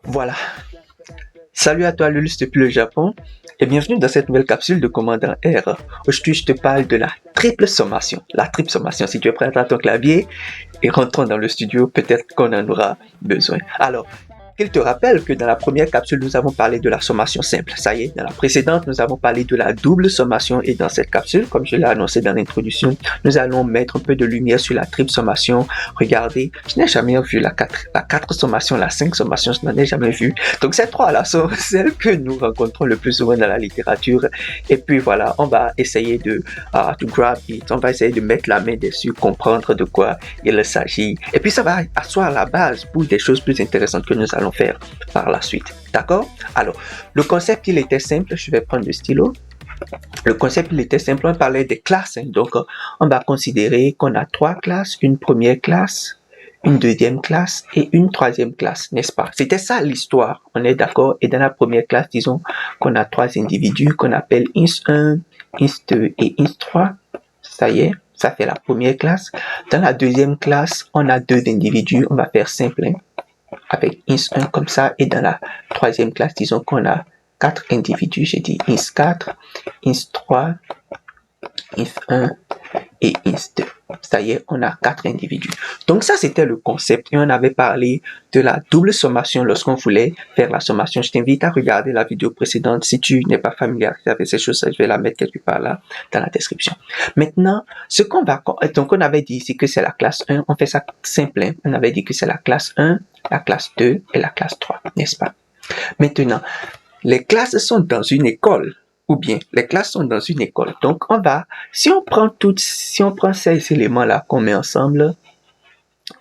Voilà. Salut à toi Lulus depuis le Japon et bienvenue dans cette nouvelle capsule de Commandant R. Aujourd'hui, je te parle de la triple sommation. La triple sommation, si tu es prêt à ton clavier et rentrons dans le studio, peut-être qu'on en aura besoin. Alors, qu'il te rappelle que dans la première capsule, nous avons parlé de la sommation simple. Ça y est, dans la précédente, nous avons parlé de la double sommation et dans cette capsule, comme je l'ai annoncé dans l'introduction, nous allons mettre un peu de lumière sur la triple sommation. Regardez, je n'ai jamais vu la 4 sommation, la 5 sommation, je n'en ai jamais vu. Donc ces trois-là sont celles que nous rencontrons le plus souvent dans la littérature. Et puis voilà, on va essayer de grab it, on va essayer de mettre la main dessus, comprendre de quoi il s'agit. Et puis ça va asseoir la base pour des choses plus intéressantes que nous allons faire par la suite. D'accord? Alors, le concept, il était simple. Je vais prendre le stylo. Le concept, il était simple. On parlait des classes. Donc, on va considérer qu'on a 3 classes. Une première classe, une deuxième classe et une troisième classe, n'est-ce pas? C'était ça l'histoire. On est d'accord? Et dans la première classe, disons qu'on a 3 individus qu'on appelle ins1, ins2 et ins3. Ça y est. Ça fait la première classe. Dans la deuxième classe, on a 2 individus. On va faire simple, hein, avec ins1 comme ça. Et dans la troisième classe, disons qu'on a 4 individus. J'ai dit ins4, ins3, ins1 et ins2. Ça y est, on a 4 individus. Donc ça, c'était le concept. Et on avait parlé de la double sommation lorsqu'on voulait faire la sommation. Je t'invite à regarder la vidéo précédente. Si tu n'es pas familier avec ces choses, je vais la mettre quelque part là dans la description. Maintenant, ce qu'on va... Donc on avait dit ici que c'est la classe 1. On fait ça simple, hein. On avait dit que c'est la classe 1, la classe 2 et la classe 3, n'est-ce pas? Maintenant, les classes sont dans une école. Ou bien, les classes sont dans une école. Donc, si on prend ces éléments-là qu'on met ensemble,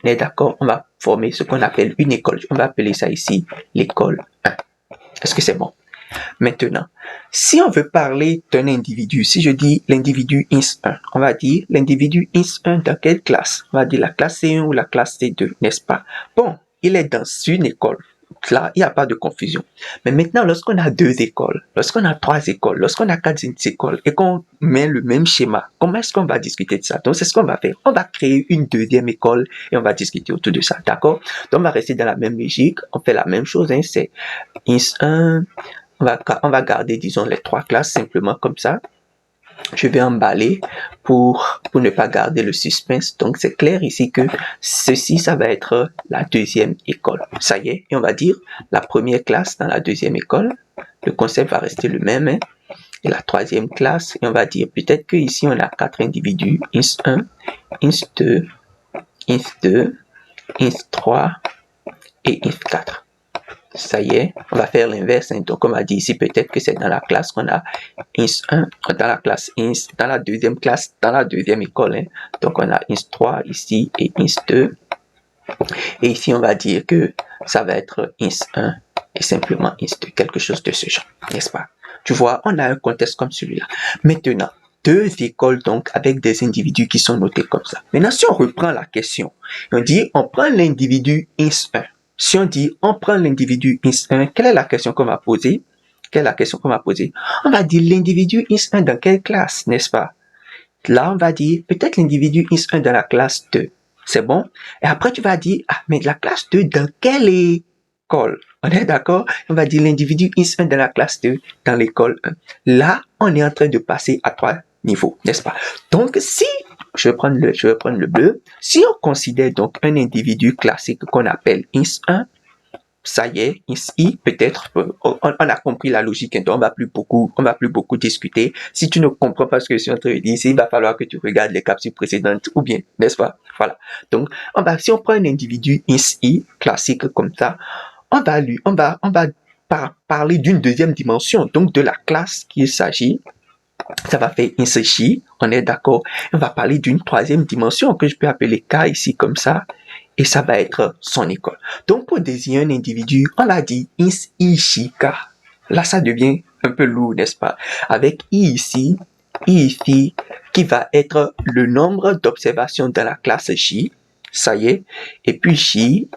on est d'accord, on va former ce qu'on appelle une école. On va appeler ça ici l'école 1. Est-ce que c'est bon? Maintenant, si on veut parler d'un individu, si je dis l'individu ins1, on va dire l'individu ins1 dans quelle classe? On va dire la classe C1 ou la classe C2, n'est-ce pas? Bon, il est dans une école. Là, il n'y a pas de confusion. Mais maintenant, lorsqu'on a 2 écoles, lorsqu'on a 3 écoles, lorsqu'on a 4 écoles et qu'on met le même schéma, comment est-ce qu'on va discuter de ça? Donc, c'est ce qu'on va faire. On va créer une deuxième école et on va discuter autour de ça. D'accord? Donc, on va rester dans la même logique. On fait la même chose, hein, c'est ins1. On va garder, disons, les 3 classes simplement comme ça. Je vais emballer pour ne pas garder le suspense. Donc, c'est clair ici que ceci, ça va être la deuxième école. Ça y est, et on va dire la première classe dans la deuxième école. Le concept va rester le même, hein. Et la troisième classe, et on va dire peut-être que ici on a 4 individus, ins1, ins2, ins2, ins3 et ins4. Ça y est, on va faire l'inverse, hein. Donc on m'a dit ici peut-être que c'est dans la classe qu'on a ins1, dans la classe ins, dans la deuxième classe, dans la deuxième école, hein. Donc on a ins3 ici et ins2. Et ici on va dire que ça va être ins1 et simplement ins2, quelque chose de ce genre, n'est-ce pas? Tu vois, on a un contexte comme celui-là. Maintenant, 2 écoles donc avec des individus qui sont notés comme ça. Maintenant, si on reprend la question, on dit on prend l'individu ins1. Si on dit on prend l'individu ins1, quelle est la question qu'on va poser? Quelle est la question qu'on va poser? On va dire l'individu ins1 dans quelle classe, n'est-ce pas? Là, on va dire peut-être l'individu ins1 dans la classe 2. C'est bon? Et après, tu vas dire, ah, mais la classe 2 dans quelle école? On est d'accord? On va dire l'individu ins1 dans la classe 2 dans l'école 1. Là, on est en train de passer à 3 niveaux, n'est-ce pas? Donc, si je vais prendre le bleu. Si on considère donc un individu classique qu'on appelle ins1, ça y est, ici, peut-être, on a compris la logique, donc on va plus beaucoup discuter. Si tu ne comprends pas ce que je suis en train de dire, il va falloir que tu regardes les capsules précédentes, ou bien, n'est-ce pas? Voilà. Donc, si on prend un individu ici, classique comme ça, on va parler d'une deuxième dimension, donc de la classe qu'il s'agit. Ça va faire ins-j, on est d'accord. On va parler d'une troisième dimension que je peux appeler K ici comme ça. Et ça va être son école. Donc, pour désigner un individu, on va dire ins-i-j-k. Là, ça devient un peu lourd, n'est-ce pas? Avec i ici qui va être le nombre d'observations dans la classe J. Ça y est. Et puis J,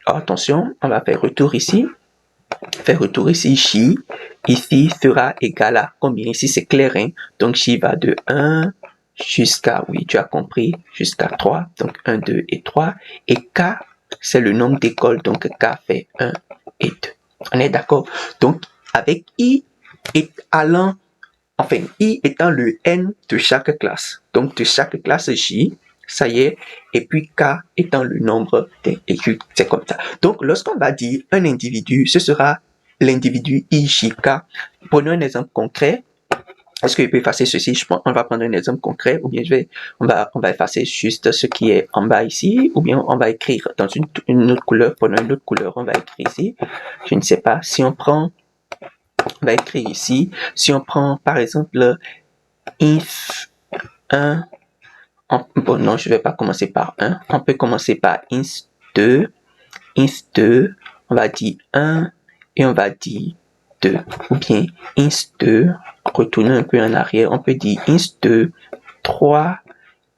attention, on va faire retour ici. J, ici sera égal à combien? Ici, c'est clair, hein? Donc, J va de 1 jusqu'à, oui, tu as compris, jusqu'à 3. Donc, 1, 2 et 3. Et K, c'est le nombre d'écoles. Donc, K fait 1 et 2. On est d'accord? Donc, avec I I étant le N de chaque classe. Donc, de chaque classe J, ça y est, et puis K étant le nombre d'études, c'est comme ça. Donc, lorsqu'on va dire un individu, ce sera l'individu IJK. Prenons un exemple concret. Est-ce que je peux effacer ceci? On va prendre un exemple concret, ou bien on va effacer juste ce qui est en bas ici, ou bien on va écrire dans une autre couleur. Prenons une autre couleur, on va écrire ici. Je ne sais pas. Si on va écrire ici. Si on prend, par exemple, inf 1, bon, non, je vais pas commencer par 1. On peut commencer par inf 2, on va dire 1 et on va dire 2. Ou bien inf 2, retourner un peu en arrière, on peut dire inf 2, 3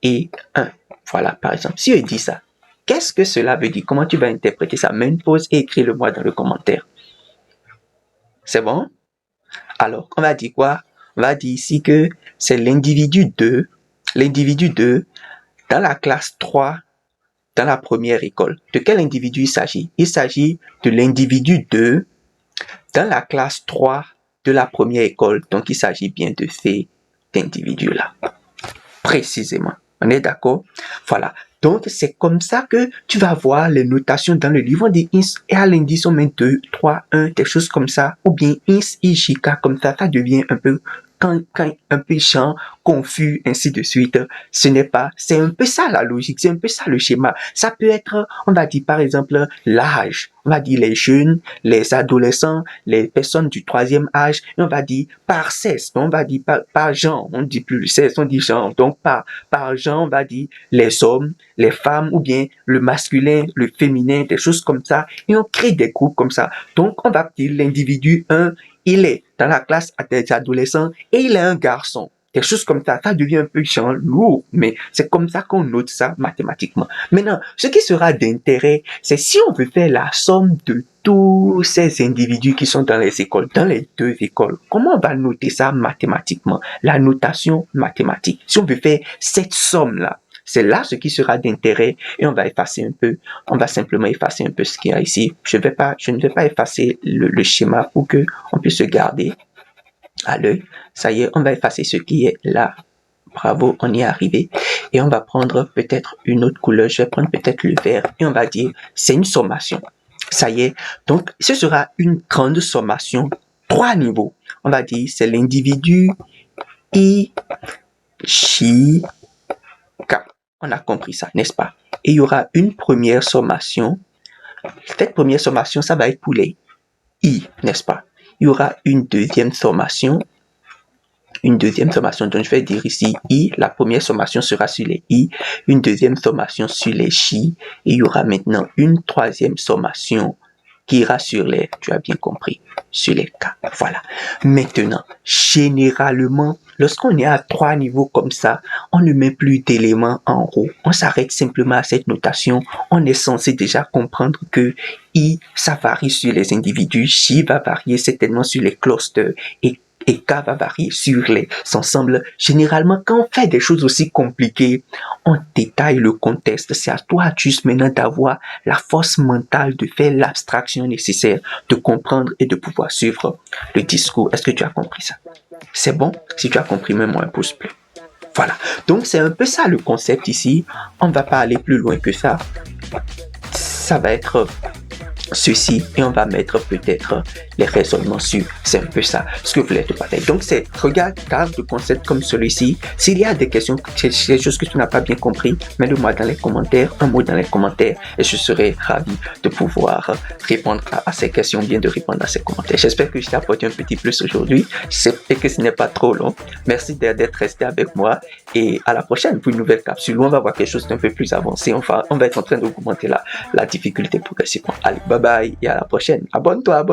et 1. Voilà, par exemple. Si je dis ça, qu'est-ce que cela veut dire? Comment tu vas interpréter ça? Mets une pause et écris-le moi dans le commentaire. C'est bon? Alors, on va dire quoi? On va dire ici que c'est l'individu 2 dans la classe 3 dans la première école. De quel individu il s'agit? Il s'agit de l'individu 2 dans la classe 3 de la première école. Donc, il s'agit bien de cet individu-là. Précisément. On est d'accord? Voilà. Donc, c'est comme ça que tu vas voir les notations dans le livre. On dit ins et à l'indice, on met 2, 3, 1, des choses comme ça. Ou bien ins, IJK, comme ça devient un peu un peu chiant, confus, ainsi de suite. C'est un peu ça la logique, c'est un peu ça le schéma. Ça peut être, on va dire par exemple, l'âge. On va dire les jeunes, les adolescents, les personnes du troisième âge, et on va dire par sexe, on va dire par genre, on dit plus le sexe, on dit genre. Donc par genre, on va dire les hommes, les femmes, ou bien le masculin, le féminin, des choses comme ça, et on crée des groupes comme ça. Donc on va dire l'individu 1, il est dans la classe des adolescents et il est un garçon. Des choses comme ça devient un peu chiant, lourd, mais c'est comme ça qu'on note ça mathématiquement. Maintenant, ce qui sera d'intérêt, c'est si on veut faire la somme de tous ces individus qui sont dans les écoles, dans les deux écoles, comment on va noter ça mathématiquement? La notation mathématique. Si on veut faire cette somme-là, c'est là ce qui sera d'intérêt et on va effacer un peu, on va simplement effacer un peu ce qu'il y a ici. Je ne vais pas effacer le schéma pour que on puisse se garder à l'œil. Ça y est, on va effacer ce qui est là. Bravo, on y est arrivé. Et on va prendre peut-être une autre couleur. Je vais prendre peut-être le vert et on va dire c'est une sommation. Ça y est. Donc, ce sera une grande sommation. 3 niveaux. On va dire c'est l'individu I, J, K. On a compris ça, n'est-ce pas? Et il y aura une première sommation. Cette première sommation, ça va être pour les I, n'est-ce pas? Il y aura une deuxième sommation. Donc je vais dire ici I. La première sommation sera sur les I. Une deuxième sommation sur les J. Et il y aura maintenant une troisième sommation qui ira sur les, tu as bien compris, sur les K. Voilà. Maintenant, généralement, lorsqu'on est à 3 niveaux comme ça, on ne met plus d'éléments en haut. On s'arrête simplement à cette notation. On est censé déjà comprendre que I, ça varie sur les individus. J va varier certainement sur les clusters. Et K va varier sur les ensembles. Généralement, quand on fait des choses aussi compliquées, on détaille le contexte. C'est à toi juste maintenant d'avoir la force mentale de faire l'abstraction nécessaire, de comprendre et de pouvoir suivre le discours. Est-ce que tu as compris ça? C'est bon? Si tu as compris, mets-moi un pouce bleu. Voilà. Donc, c'est un peu ça le concept ici. On ne va pas aller plus loin que ça. Ça va être ceci et on va mettre peut-être les raisonnements sur. C'est un peu ça ce que je voulais te partager. Donc regarde le concept comme celui-ci. S'il y a des questions, des choses que tu n'as pas bien compris, mets-le-moi dans les commentaires, un mot dans les commentaires et je serai ravi de pouvoir répondre à ces questions, bien de répondre à ces commentaires. J'espère que je t'ai apporté un petit plus aujourd'hui et que ce n'est pas trop long. Merci d'être resté avec moi et à la prochaine pour une nouvelle capsule où on va voir quelque chose d'un peu plus avancé. On va être en train d'augmenter la difficulté progressivement. Allez, bye bye et à la prochaine. Abonne-toi.